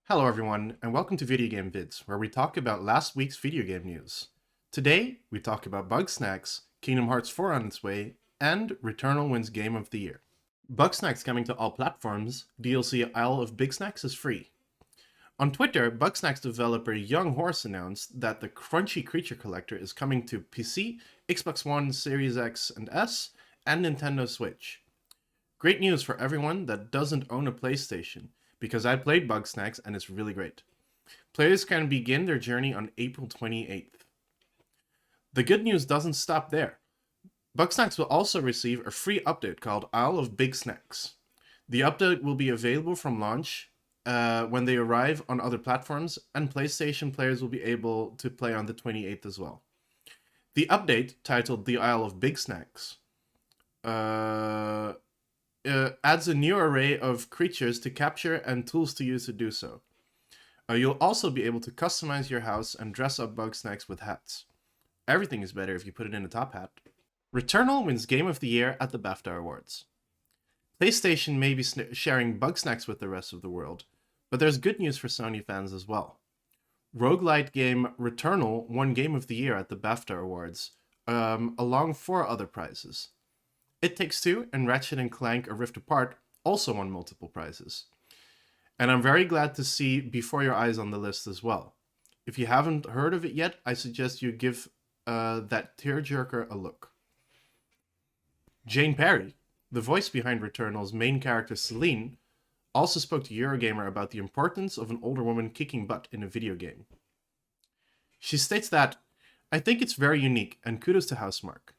Hello everyone, and welcome to Video Game Vids, where we talk about last week's video game news. Today, we talk about Bugsnax, Kingdom Hearts 4 on its way, and Returnal wins Game of the Year. Bugsnax coming to all platforms, DLC Isle of Bigsnax is free. On Twitter, Bugsnax developer Young Horse announced that the Crunchy Creature Collector is coming to PC, Xbox One, Series X and S, and Nintendo Switch. Great news for everyone that doesn't own a PlayStation, because I played Bugsnax and it's really great. Players can begin their journey on April 28th. The good news doesn't stop there. Bugsnax will also receive a free update called Isle of Bigsnax. The update will be available from launch when they arrive on other platforms, and PlayStation players will be able to play on the 28th as well. The update, titled The Isle of Bigsnax, adds a new array of creatures to capture and tools to use to do so. You'll also be able to customize your house and dress up Bugsnax with hats. Everything is better if you put it in a top hat. Returnal wins Game of the Year at the BAFTA Awards. PlayStation may be sharing Bugsnax with the rest of the world, but there's good news for Sony fans as well. Roguelite game Returnal won Game of the Year at the BAFTA Awards, along 4 other prizes. It Takes Two and Ratchet & Clank A Rift Apart also won multiple prizes. And I'm very glad to see Before Your Eyes on the list as well. If you haven't heard of it yet, I suggest you give that tearjerker a look. Jane Perry, the voice behind Returnal's main character Celine, also spoke to Eurogamer about the importance of an older woman kicking butt in a video game. She states that, "I think it's very unique, and kudos to Housemarque.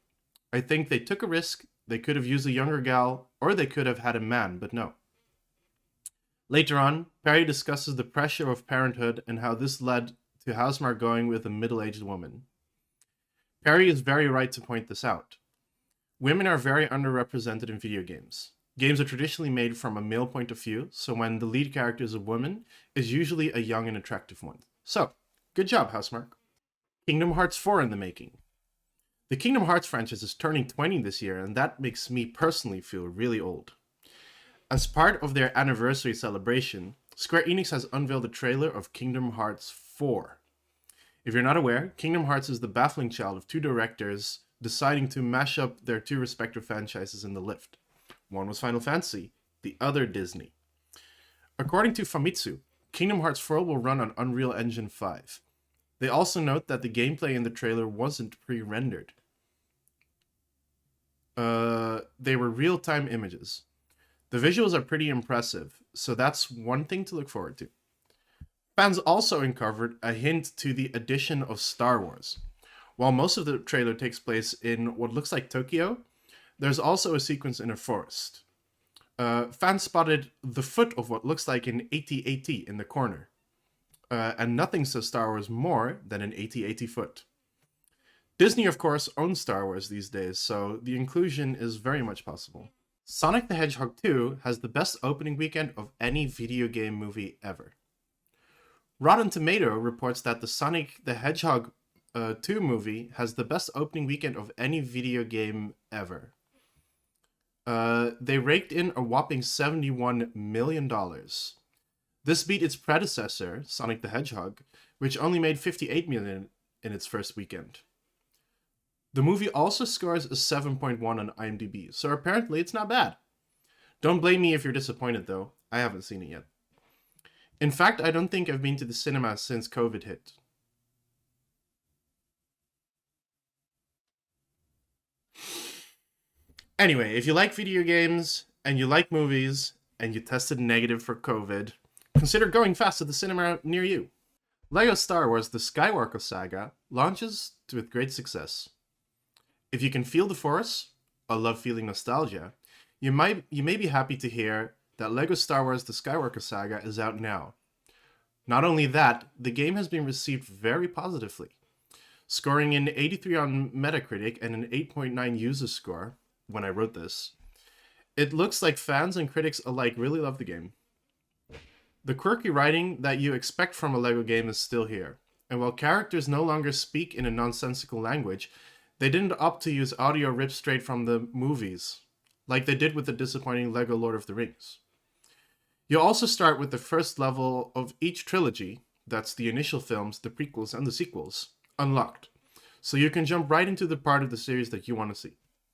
I think they took a risk. They could have used a younger gal, or they could have had a man, but no." Later on, Perry discusses the pressure of parenthood and how this led to Housemarque going with a middle-aged woman. Perry is very right to point this out. Women are very underrepresented in video games. Games are traditionally made from a male point of view, so when the lead character is a woman, it's usually a young and attractive one. So, good job, Housemarque. Kingdom Hearts 4 in the making. The Kingdom Hearts franchise is turning 20 this year, and that makes me personally feel really old. As part of their anniversary celebration, Square Enix has unveiled a trailer of Kingdom Hearts 4. If you're not aware, Kingdom Hearts is the baffling child of 2 directors deciding to mash up their 2 respective franchises in the lift. One was Final Fantasy, the other Disney. According to Famitsu, Kingdom Hearts 4 will run on Unreal Engine 5. They also note that the gameplay in the trailer wasn't pre-rendered. They were real-time images. The visuals are pretty impressive, so that's one thing to look forward to. Fans also uncovered a hint to the addition of Star Wars. While most of the trailer takes place in what looks like Tokyo, there's also a sequence in a forest. Fans spotted the foot of what looks like an AT-AT in the corner. And nothing says Star Wars more than an AT-AT foot. Disney, of course, owns Star Wars these days, so the inclusion is very much possible. Sonic the Hedgehog 2 has the best opening weekend of any video game movie ever. Rotten Tomato reports that the Sonic the Hedgehog 2 movie has the best opening weekend of any video game ever. They raked in a whopping $71 million. This beat its predecessor, Sonic the Hedgehog, which only made $58 million in its first weekend. The movie also scores a 7.1 on IMDb, so apparently it's not bad. Don't blame me if you're disappointed though, I haven't seen it yet. In fact, I don't think I've been to the cinema since COVID hit. Anyway, if you like video games, and you like movies, and you tested negative for COVID, consider going fast to the cinema near you. LEGO Star Wars The Skywalker Saga launches with great success. If you can feel the Force, or love feeling nostalgia, you may be happy to hear that LEGO Star Wars The Skywalker Saga is out now. Not only that, the game has been received very positively, scoring an 83 on Metacritic and an 8.9 user score when I wrote this. It looks like fans and critics alike really love the game. The quirky writing that you expect from a LEGO game is still here, and while characters no longer speak in a nonsensical language, they didn't opt to use audio ripped straight from the movies, like they did with the disappointing LEGO Lord of the Rings. You'll also start with the first level of each trilogy, that's the initial films, the prequels, and the sequels, unlocked. So you can jump right into the part of the series that you want to see.